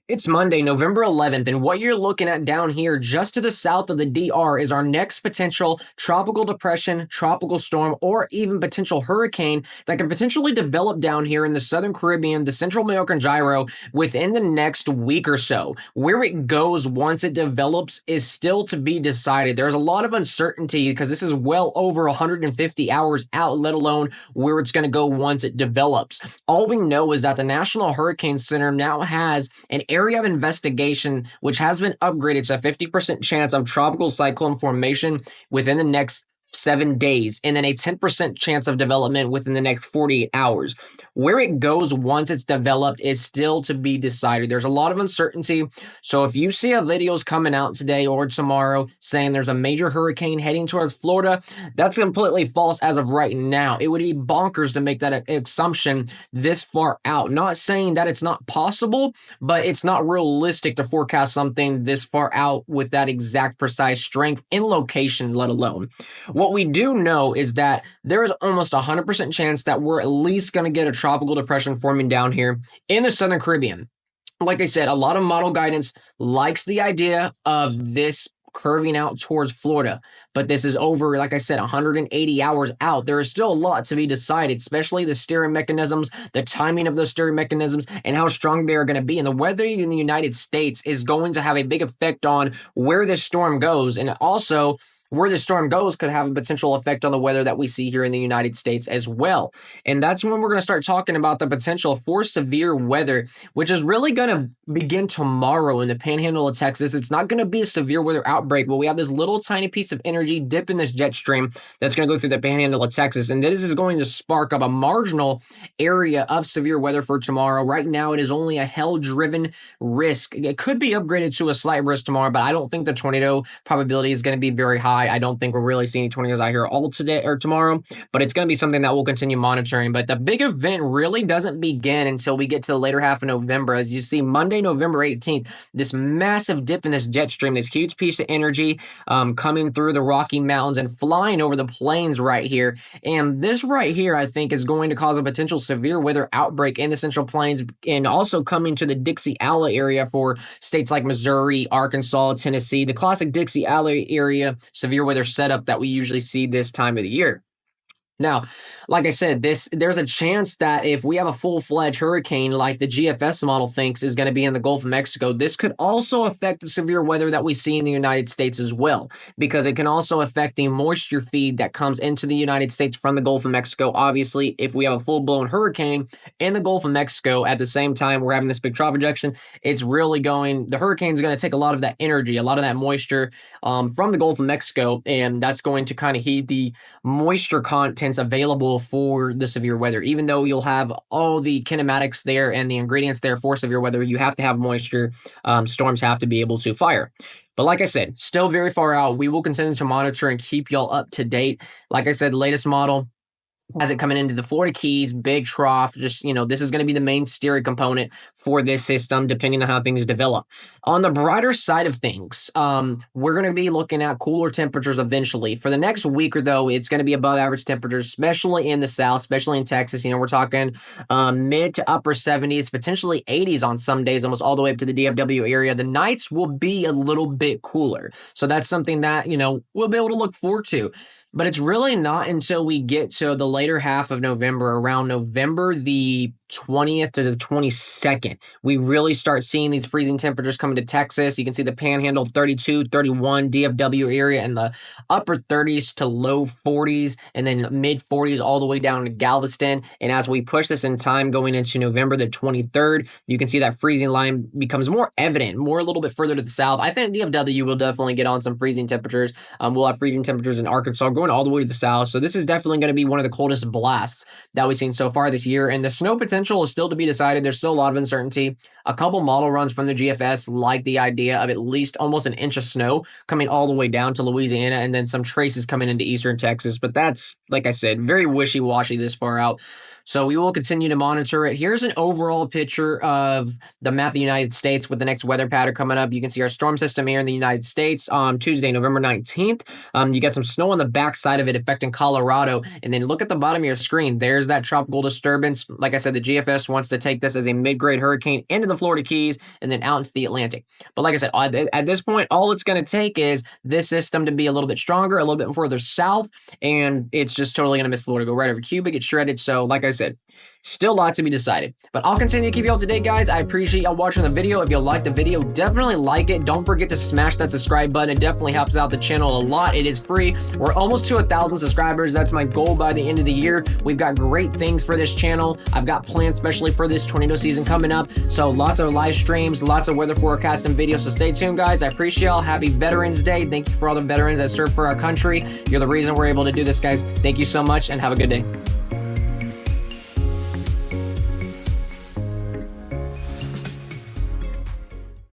It's Monday, November 11th, and what you're looking at down here just to the south of the DR is our next potential tropical depression, tropical storm, or even potential hurricane that can potentially develop down here in the Southern Caribbean, the Central American gyro, within the next week or so. Where it goes once it develops is still to be decided. There's a lot of uncertainty because this is well over 150 hours out, let alone where it's going to go once it develops. All we know is that the National Hurricane Center now has an area of investigation which has been upgraded to a 50% chance of tropical cyclone formation within the next 7 days, and then a 10% chance of development within the next 48 hours. Where it goes once it's developed is still to be decided. There's a lot of uncertainty. So if you see videos coming out today or tomorrow saying there's a major hurricane heading towards Florida, that's completely false as of right now. It would be bonkers to make that assumption this far out. Not saying that it's not possible, but it's not realistic to forecast something this far out with that exact precise strength and location, let alone. What we do know is that there is almost 100% chance that we're at least going to get a tropical depression forming down here in the Southern Caribbean. Like I said, a lot of model guidance likes the idea of this curving out towards Florida, but this is over, like I said, 180 hours out. There is still a lot to be decided, especially the steering mechanisms, the timing of those steering mechanisms, and how strong they are going to be. And the weather in the United States is going to have a big effect on where this storm goes, and also where the storm goes could have a potential effect on the weather that we see here in the United States as well. And that's when we're going to start talking about the potential for severe weather, which is really going to begin tomorrow in the panhandle of Texas. It's not going to be a severe weather outbreak, but we have this little tiny piece of energy dip in this jet stream that's going to go through the panhandle of Texas. And this is going to spark up a marginal area of severe weather for tomorrow. Right now, it is only a hell-driven risk. It could be upgraded to a slight risk tomorrow, but I don't think the tornado probability is going to be very high. I don't think we're really seeing tornadoes out here all today or tomorrow, but it's going to be something that we'll continue monitoring. But the big event really doesn't begin until we get to the later half of November. As you see, Monday, November 18th, this massive dip in this jet stream, this huge piece of energy coming through the Rocky Mountains and flying over the plains right here. And this right here, I think, is going to cause a potential severe weather outbreak in the Central Plains and also coming to the Dixi area for states like Missouri, Arkansas, Tennessee, the classic Dixi area, severe weather setup that we usually see this time of the year. Now, like I said, there's a chance that if we have a full-fledged hurricane like the GFS model thinks is going to be in the Gulf of Mexico, this could also affect the severe weather that we see in the United States as well, because it can also affect the moisture feed that comes into the United States from the Gulf of Mexico. Obviously, if we have a full-blown hurricane in the Gulf of Mexico at the same time we're having this big trough ejection, the hurricane's going to take a lot of that energy, a lot of that moisture from the Gulf of Mexico, and that's going to kind of heat the moisture content available for the severe weather. Even though you'll have all the kinematics there and the ingredients there for severe weather, you have to have moisture. Storms have to be able to fire. But like I said, still very far out. We will continue to monitor and keep y'all up to date. Like I said, the latest model has it coming into the Florida Keys, big trough. Just, this is going to be the main steering component for this system, depending on how things develop. On the brighter side of things, we're going to be looking at cooler temperatures eventually. For the next week or though, it's going to be above average temperatures, especially in the South, especially in Texas. We're talking mid to upper 70s, potentially 80s on some days, almost all the way up to the DFW area. The nights will be a little bit cooler. So that's something that, we'll be able to look forward to. But it's really not until we get to the later half of November, around November the 20th to the 22nd, we really start seeing these freezing temperatures coming to Texas. You can see the Panhandle 32, 31, DFW area in the upper 30s to low 40s, and then mid 40s all the way down to Galveston. And as we push this in time going into November the 23rd, you can see that freezing line becomes more evident, more a little bit further to the south. I think DFW will definitely get on some freezing temperatures. We'll have freezing temperatures in Arkansas going all the way to the south. So this is definitely going to be one of the coldest blasts that we've seen so far this year. And the snow potential is still to be decided. There's still a lot of uncertainty. A couple model runs from the GFS like the idea of at least almost an inch of snow coming all the way down to Louisiana, and then some traces coming into eastern Texas. But that's, like I said, very wishy-washy this far out. So we will continue to monitor it. Here's an overall picture of the map of the United States with the next weather pattern coming up. You can see our storm system here in the United States on Tuesday, November 19th. You got some snow on the backside of it affecting Colorado. And then look at the bottom of your screen. There's that tropical disturbance. Like I said, the GFS wants to take this as a mid-grade hurricane into the Florida Keys and then out into the Atlantic. But like I said, at this point, all it's going to take is this system to be a little bit stronger, a little bit further south, and it's just totally going to miss Florida, go right over Cuba, get shredded. So like I said, still a lot to be decided. But I'll continue to keep you up to date, guys. I appreciate y'all watching the video. If you like the video, definitely like it. Don't forget to smash that subscribe button. It definitely helps out the channel a lot. It is free. We're almost to 1,000 subscribers. That's my goal by the end of the year. We've got great things for this channel. I've got plans especially for this tornado season coming up. So lots of live streams, lots of weather forecast and videos. So stay tuned, guys. I appreciate y'all. Happy Veterans Day. Thank you for all the veterans that serve for our country. You're the reason we're able to do this, guys. Thank you so much and have a good day.